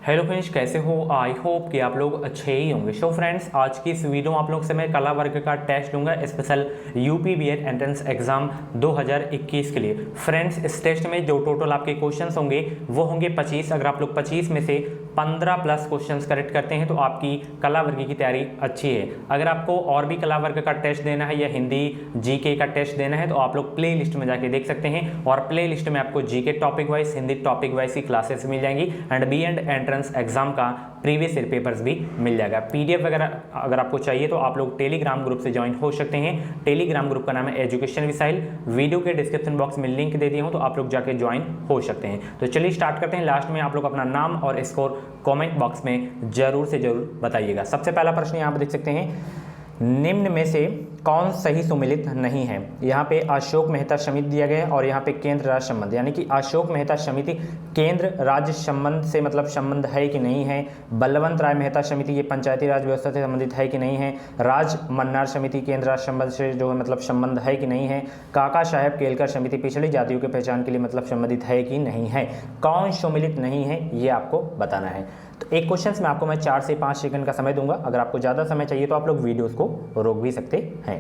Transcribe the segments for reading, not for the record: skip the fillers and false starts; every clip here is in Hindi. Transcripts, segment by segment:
हेलो फ्रेंड्स, कैसे हो? आई होप कि आप लोग अच्छे ही होंगे। सो फ्रेंड्स, आज की इस वीडियो में आप लोग से मैं कला वर्ग का टेस्ट लूंगा, special UP BEd entrance exam 2021 के लिए। फ्रेंड्स, इस टेस्ट में जो टोटल आपके क्वेश्चंस होंगे वो होंगे 25। अगर आप लोग 25 में से 15 प्लस क्वेश्चंस करेक्ट करते हैं तो आपकी कला वर्ग की तैयारी अच्छी है। अगर आपको और भी कला वर्ग का टेस्ट देना है या हिंदी जीके का टेस्ट देना है तो आप लोग प्ले लिस्ट में जाके देख सकते हैं, और प्ले लिस्ट में आपको GK topic wise, Hindi topic wise की क्लासेस मिल जाएंगी and BEd entrance exam का प्रीवियस ईयर पेपर्स भी मिल जाएगा। पीडीएफ वगैरह अगर आपको चाहिए तो आप लोग टेलीग्राम ग्रुप से ज्वाइन हो सकते हैं। टेलीग्राम ग्रुप का नाम है एजुकेशन मिसाइल। वीडियो के डिस्क्रिप्शन बॉक्स में लिंक दे दिया हूं तो आप लोग जाके ज्वाइन हो सकते हैं। तो चलिए स्टार्ट करते हैं। लास्ट में आप लोग अपना नाम और स्कोर कमेंट बॉक्स में जरूर से जरूर बताइएगा। सबसे पहला प्रश्न यहाँ पर देख सकते हैं, निम्न में से कौन सही सुमेलित नहीं है? यहाँ पे अशोक मेहता समिति दिया गया है और यहाँ पे केंद्र राज्य संबंध, यानी कि अशोक मेहता समिति केंद्र राज्य संबंध से मतलब संबंध है कि नहीं है। बलवंत राय मेहता समिति ये पंचायती राज व्यवस्था से संबंधित है कि नहीं है। राज मन्नार समिति केंद्र राज्य संबंध से जो है मतलब संबंध है कि नहीं है। काका साहेब केलकर समिति पिछड़ी जातियों के पहचान के लिए मतलब संबंधित है कि नहीं है। कौन सुमेलित नहीं है ये आपको बताना है। तो एक क्वेश्चन में आपको मैं 4 से 5 सेकंड का समय दूंगा। अगर आपको ज़्यादा समय चाहिए तो आप लोग वीडियोस को रोक भी सकते हैं।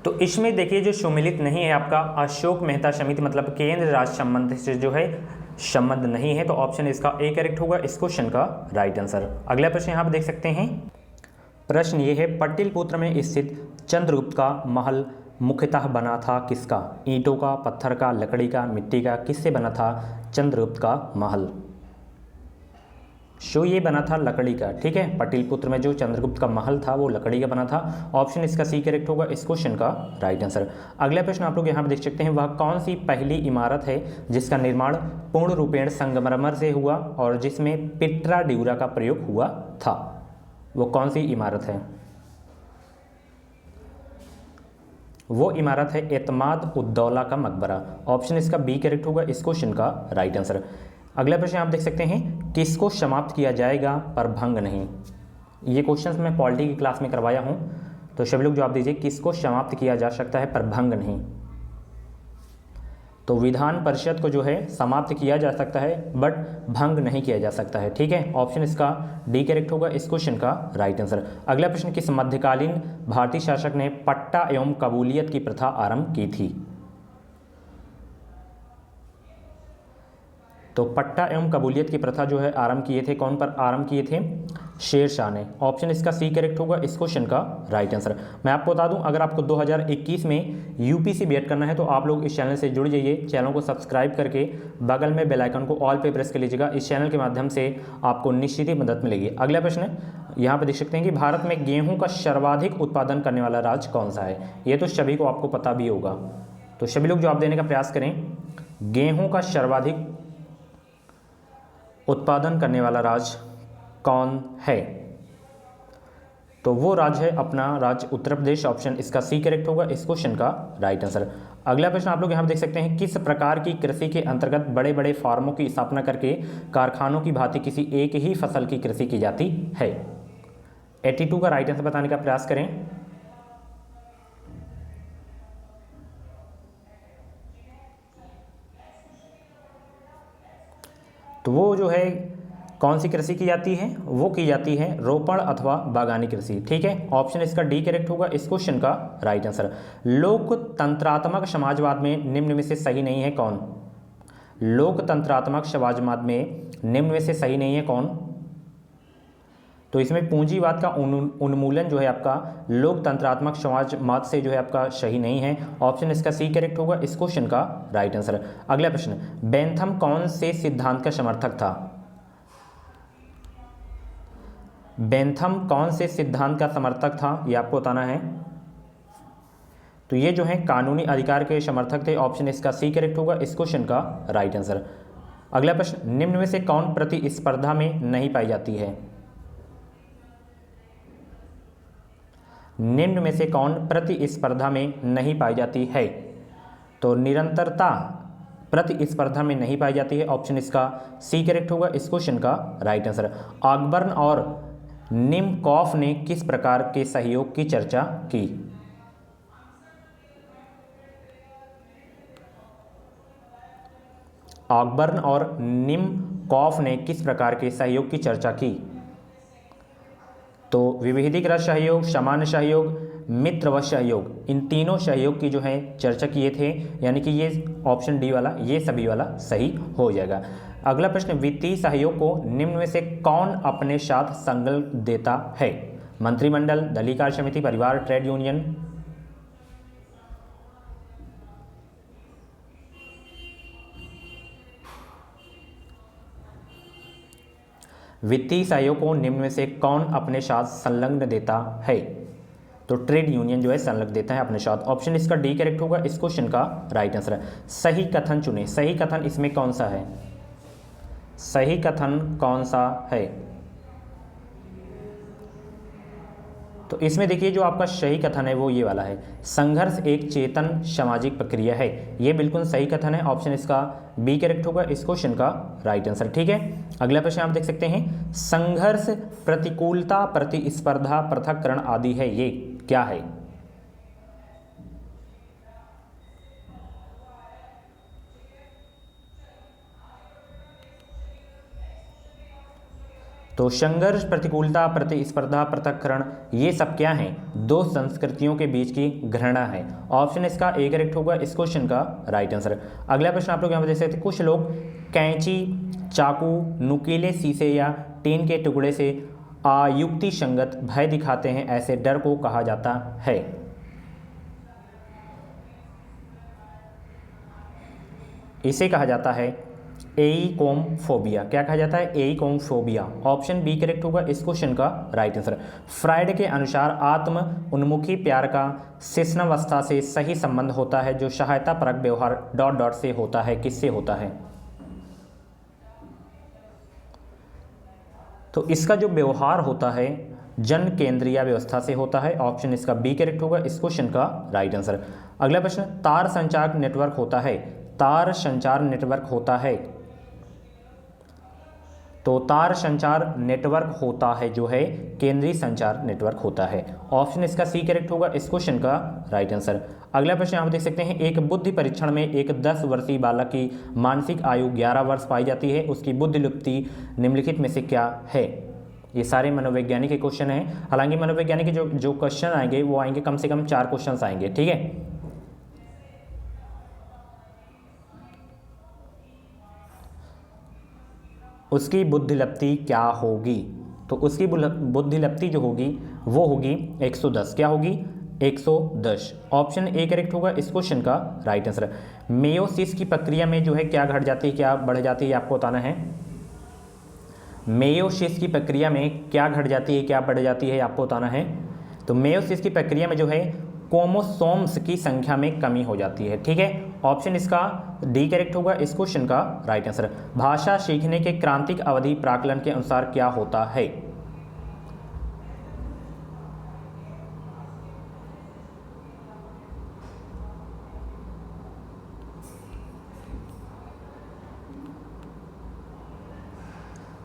तो इसमें देखिए जो सुमेलित नहीं है आपका अशोक मेहता समिति मतलब केंद्र राज्य संबंध से जो है संबंध नहीं है, तो ऑप्शन इसका ए करेक्ट होगा इस क्वेश्चन का राइट आंसर। अगला प्रश्न यहाँ पर देख सकते हैं। प्रश्न ये है, पाटलिपुत्र में स्थित चंद्रगुप्त का महल मुख्यतः बना था किसका? ईंटों का, पत्थर का, लकड़ी का, मिट्टी का? किससे बना था चंद्रगुप्त का महल? शो ये बना था लकड़ी का। ठीक है, पाटलिपुत्र में जो चंद्रगुप्त का महल था वो लकड़ी का बना था। ऑप्शन इसका सी करेक्ट होगा इस क्वेश्चन का राइट आंसर। अगला प्रश्न आप लोग यहाँ पर देख सकते हैं, वह कौन सी पहली इमारत है जिसका निर्माण पूर्ण रूपेण संगमरमर से हुआ और जिसमें पिट्रा ड्यूरा का प्रयोग हुआ था? वो कौन सी इमारत है? वो इमारत है एतमाद उद्दौला का मकबरा। ऑप्शन इसका बी करेक्ट होगा इस क्वेश्चन का राइट आंसर। अगला प्रश्न आप देख सकते हैं, किसको समाप्त किया जाएगा पर भंग नहीं? ये क्वेश्चंस मैं पॉलिटी की क्लास में करवाया हूं, तो सभी लोग जवाब दीजिए, किसको समाप्त किया जा सकता है पर भंग नहीं? तो विधान परिषद को जो है समाप्त किया जा सकता है बट भंग नहीं किया जा सकता है। ठीक है, ऑप्शन इसका डी करेक्ट होगा इस क्वेश्चन का राइट आंसर। अगला प्रश्न, किस मध्यकालीन भारतीय शासक ने पट्टा एवं कबूलियत की प्रथा आरंभ की थी? तो पट्टा एवं कबूलियत की प्रथा जो है आरंभ किए थे, कौन पर आरंभ किए थे? शेरशाह ने। ऑप्शन इसका सी करेक्ट होगा इस क्वेश्चन का राइट आंसर। मैं आपको बता दूं, अगर आपको 2021 में यूपीसी बीएड करना है तो आप लोग इस चैनल से जुड़ जाइए। चैनल को सब्सक्राइब करके बगल में बेल आइकन को ऑल पे प्रेस कर लीजिएगा। इस चैनल के माध्यम से आपको निश्चित ही मदद मिलेगी। अगला प्रश्न यहाँ पर देख सकते हैं कि भारत में गेहूँ का सर्वाधिक उत्पादन करने वाला राज्य कौन सा है? ये तो सभी को आपको पता भी होगा, तो सभी लोग जवाब देने का प्रयास करें। गेहूँ का सर्वाधिक उत्पादन करने वाला राज्य कौन है? तो वो राज्य है अपना राज्य उत्तर प्रदेश। ऑप्शन इसका सी करेक्ट होगा इस क्वेश्चन का राइट आंसर। अगला प्रश्न आप लोग यहाँ पर देख सकते हैं, किस प्रकार की कृषि के अंतर्गत बड़े बड़े फार्मों की स्थापना करके कारखानों की भांति किसी एक ही फसल की कृषि की जाती है? 82 का राइट आंसर बताने का प्रयास करें। तो वो जो है कौन सी कृषि की जाती है? वो की जाती है रोपण अथवा बागानी कृषि। ठीक है, ऑप्शन इसका डी करेक्ट होगा इस क्वेश्चन का राइट आंसर। लोकतंत्रात्मक समाजवाद में निम्न में से सही नहीं है कौन? लोकतंत्रात्मक समाजवाद में निम्न में से सही नहीं है कौन? तो इसमें पूंजीवाद का उन्मूलन जो है आपका लोकतंत्रात्मक समाजवाद से जो है आपका सही नहीं है। ऑप्शन इसका सी करेक्ट होगा इस क्वेश्चन का राइट आंसर। अगला प्रश्न, बेंथम कौन से सिद्धांत का समर्थक था? बेंथम कौन से सिद्धांत का समर्थक था ये आपको बताना है। तो ये जो है कानूनी अधिकार के समर्थक थे। ऑप्शन इसका सी करेक्ट होगा इस क्वेश्चन का राइट आंसर। अगला प्रश्न, निम्न में से कौन प्रतिस्पर्धा में नहीं पाई जाती है? निम्न में से कौन प्रतिस्पर्धा में नहीं पाई जाती है? तो निरंतरता प्रतिस्पर्धा में नहीं पाई जाती है। ऑप्शन इसका सी करेक्ट होगा इस क्वेश्चन का राइट आंसर। ऑगबर्न और निमकॉफ ने किस प्रकार के सहयोग की चर्चा की? ऑकबर्न और निमकॉफ ने किस प्रकार के सहयोग की चर्चा की? तो विविधिकृत सहयोग, सामान्य सहयोग, मित्रवत सहयोग, इन तीनों सहयोग की जो है चर्चा किए थे, यानी कि ये ऑप्शन डी वाला, ये सभी वाला सही हो जाएगा। अगला प्रश्न, वित्तीय सहयोग को निम्न में से कौन अपने साथ संलग्न देता है? मंत्रिमंडल, दलीय कार्य समिति, परिवार, ट्रेड यूनियन। वित्तीय सहयोग को निम्न में से कौन अपने साथ संलग्न देता है? तो ट्रेड यूनियन जो है संलग्न देता है अपने साथ। ऑप्शन इसका डी करेक्ट होगा, इस क्वेश्चन का राइट आंसर है। सही कथन चुने, सही कथन इसमें कौन सा है? सही कथन कौन सा है? तो इसमें देखिए जो आपका सही कथन है वो ये वाला है, संघर्ष एक चेतन सामाजिक प्रक्रिया है। ये बिल्कुल सही कथन है, ऑप्शन इसका बी करेक्ट होगा, इस क्वेश्चन का राइट आंसर। ठीक है, अगला प्रश्न आप देख सकते हैं, संघर्ष प्रतिकूलता, प्रतिस्पर्धा, पृथक्करण आदि है, ये क्या है? तो संघर्ष, प्रतिकूलता, प्रतिस्पर्धा, पृथक्करण, ये सब क्या हैं? दो संस्कृतियों के बीच की घृणा है। ऑप्शन इसका ए करेक्ट होगा, इस क्वेश्चन का राइट आंसर। अगला प्रश्न आप लोग यहाँ पर देख सकते हैं, कुछ लोग कैंची, चाकू, नुकीले शीशे या टीन के टुकड़े से अयुक्ति संगत भय दिखाते हैं, ऐसे डर को कहा जाता है? इसे कहा जाता है एइकोमफोबिया। क्या कहा जाता है? एइकोमफोबिया। ऑप्शन बी करेक्ट होगा, इस क्वेश्चन का राइट आंसर। फ्राइड के अनुसार आत्म उन्मुखी प्यार का शिशनावस्था से सही संबंध होता है, जो सहायता परक व्यवहार ... से होता है, किससे होता है? तो इसका जो व्यवहार होता है जन केंद्रीय व्यवस्था से होता है। ऑप्शन इसका बी करेक्ट होगा, इस क्वेश्चन का राइट आंसर। अगला प्रश्न, तार संचार नेटवर्क होता है, तार संचार नेटवर्क होता है, तो तार संचार नेटवर्क होता है जो है केंद्रीय संचार नेटवर्क होता है। ऑप्शन इसका सी करेक्ट होगा, इस क्वेश्चन का राइट आंसर। अगला प्रश्न आप देख सकते हैं, एक बुद्धि परीक्षण में एक 10 वर्षीय बालक की मानसिक आयु 11 वर्ष पाई जाती है, उसकी बुद्धिलुप्ति निम्नलिखित में से क्या है? ये सारे मनोवैज्ञानिक के क्वेश्चन हैं। हालांकि मनोवैज्ञानिक के जो क्वेश्चन आएंगे वो आएंगे कम से कम 4 क्वेश्चन आएंगे। ठीक है, उसकी बुद्धिलब्धि क्या होगी? तो उसकी बुद्धिलब्धि जो होगी वो होगी 110। क्या होगी? 110। ऑप्शन ए करेक्ट होगा, इस क्वेश्चन का राइट आंसर। मेयोसिस की प्रक्रिया में जो है क्या घट जाती है, क्या बढ़ जाती है, आपको बताना है। मेयोसिस की प्रक्रिया में क्या घट जाती है, क्या बढ़ जाती है, आपको बताना है। तो मेयोसिस की प्रक्रिया में जो है क्रोमोसोम्स की संख्या में कमी हो जाती है। ठीक है, ऑप्शन इसका डी करेक्ट होगा, इस क्वेश्चन का राइट आंसर। भाषा सीखने के क्रांतिक अवधि प्राकलन के अनुसार क्या होता है?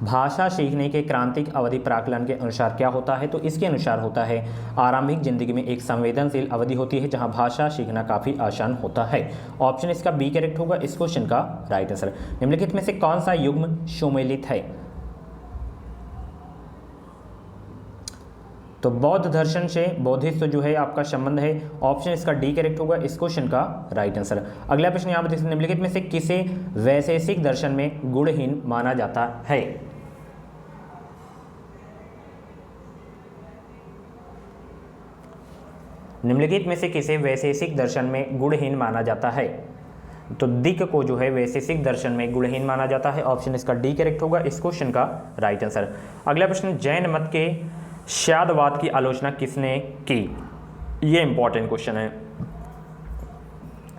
भाषा सीखने के क्रांतिक अवधि प्राकलन के अनुसार क्या होता है? तो इसके अनुसार होता है आरंभिक जिंदगी में एक संवेदनशील अवधि होती है जहां भाषा सीखना काफ़ी आसान होता है। ऑप्शन इसका बी करेक्ट होगा, इस क्वेश्चन का राइट आंसर। निम्नलिखित में से कौन सा युग्म सुमेलित है? तो बौद्ध दर्शन से बौद्धिस्व जो है आपका संबंध है। ऑप्शन इसका डी करेक्ट होगा, इस क्वेश्चन का राइट आंसर। अगला प्रश्न यहाँ पर निम्नलिखित में से किसे वैशेषिक दर्शन में गुणहीन माना जाता है? निम्नलिखित में से किसे वैशेषिक दर्शन में गुणहीन माना जाता है? तो दिक् को जो है वैशेषिक दर्शन में गुणहीन माना जाता है। ऑप्शन इसका डी करेक्ट होगा, इस क्वेश्चन का राइट आंसर। अगला प्रश्न, जैन मत के स्यादवाद की आलोचना किसने की? ये इंपॉर्टेंट क्वेश्चन है।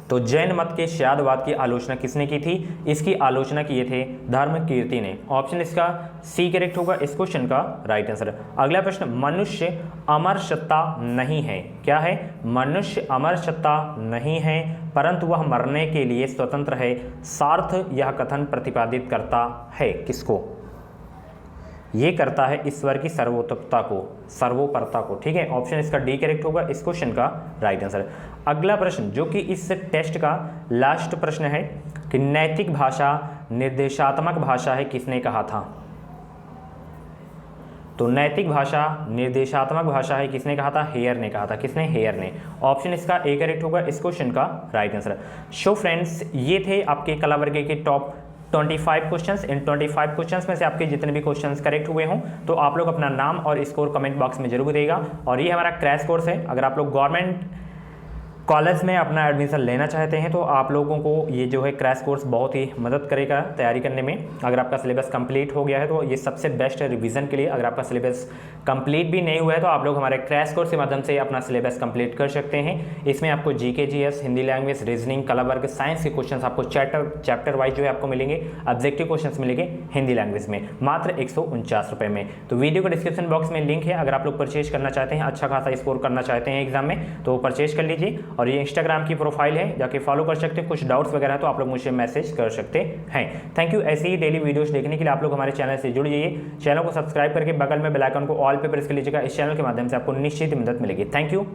तो जैन मत के स्यादवाद की आलोचना किसने की थी? इसकी आलोचना किए थे धर्मकीर्ति ने। ऑप्शन इसका सी करेक्ट होगा, इस क्वेश्चन का राइट आंसर। अगला प्रश्न, मनुष्य अमर सत्ता नहीं है। क्या है? मनुष्य अमर सत्ता नहीं है, परंतु वह मरने के लिए स्वतंत्र है। सार्थ यह कथन प्रतिपादित करता है किसको? ये करता है ईश्वर की सर्वोत्तमता को, सर्वोपरता को। ठीक है, ऑप्शन इसका डी करेक्ट होगा, इस क्वेश्चन का राइट आंसर। अगला प्रश्न जो कि इस टेस्ट का लास्ट प्रश्न है कि नैतिक भाषा निर्देशात्मक भाषा है किसने कहा था? तो नैतिक भाषा निर्देशात्मक भाषा है किसने कहा था? हेयर ने कहा था। किसने? हेयर ने। ऑप्शन इसका ए करेक्ट होगा इस क्वेश्चन का राइट आंसर। सो फ्रेंड्स, ये थे आपके कला वर्ग के टॉप 25 क्वेश्चंस। इन 25 क्वेश्चंस में से आपके जितने भी क्वेश्चंस करेक्ट हुए हों तो आप लोग अपना नाम और स्कोर कमेंट बॉक्स में जरूर देगा। और ये हमारा क्रैश कोर्स है। अगर आप लोग गवर्नमेंट कॉलेज में अपना एडमिशन लेना चाहते हैं तो आप लोगों को ये जो है क्रैश कोर्स बहुत ही मदद करेगा तैयारी करने में। अगर आपका सिलेबस कंप्लीट हो गया है तो ये सबसे बेस्ट है रिवीजन के लिए। अगर आपका सिलेबस कंप्लीट भी नहीं हुआ है तो आप लोग हमारे क्रैश कोर्स के माध्यम से अपना सिलेबस कंप्लीट कर सकते हैं। इसमें आपको GK, GS, Hindi language, reasoning, कला वर्ग, साइंस के क्वेश्चन आपको चैप्टर वाइज जो है आपको मिलेंगे। ऑब्जेक्टिव क्वेश्चन मिलेंगे हिंदी लैंग्वेज में मात्र 149 रुपये में। तो वीडियो के डिस्क्रिप्शन बॉक्स में लिंक है। अगर आप लोग परचेज करना चाहते हैं, अच्छा खासा स्कोर करना चाहते हैं एग्जाम में तो परचेज कर लीजिए। और ये इंस्टाग्राम की प्रोफाइल है, जाके फॉलो कर सकते हैं। कुछ डाउट्स वगैरह है तो आप लोग मुझे मैसेज कर सकते हैं। Thank you. ऐसे ही डेली वीडियोस देखने के लिए आप लोग हमारे चैनल से जुड़ जाइए। चैनल को सब्सक्राइब करके बगल में बेल आइकन को ऑल पे प्रेस कर लीजिएगा। इस चैनल के माध्यम से आपको निश्चित मदद मिलेगी। Thank you.